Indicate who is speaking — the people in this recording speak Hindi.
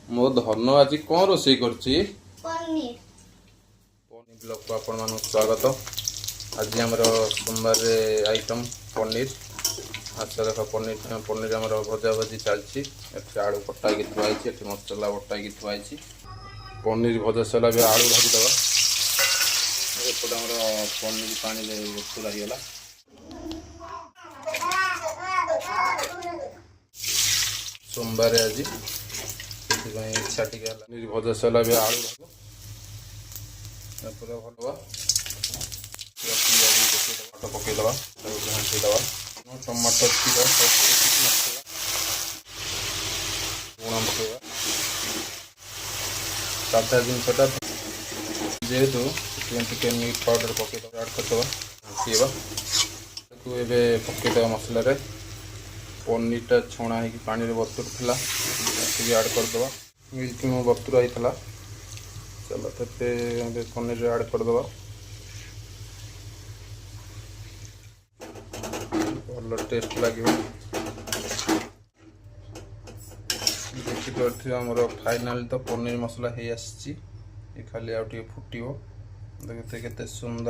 Speaker 1: मो धन आज कौन रोषे कर
Speaker 2: पनीर
Speaker 1: ब्लॉग को आपण मान स्वागत। आज आम सोमवार आइटम पनीर। अच्छा देख पनीर पनीर आम भजा भजी चलती। आलू कटाई थुआई, मसला बटाई थुआई। पनीर भजा सला भी आलू भाजीदे। एपटे आम पनीर पानी बतुरा गला। सोमवार आज इच्छा टी पनीर भजा सला भी आलू भाग पूरा भल टमाटो पकईदे घाटीदे। टमाटो क्षीर लुण पकईवा साधा जिनसा जेहेतु टे मीट पाउडर पकईदे आड करदे घाटीवा। पकईदे मसलार पनीरटा छणा हो पानी बतुर था आड करदे। मिल्क मो बतुरा होता चलो ते पनीर आड करदे। भल टेस्ट लगे देखिए आमर फाइनाल तो पनीर मसला हो आसी खाली आउ फुटो देखते केते सुंदर।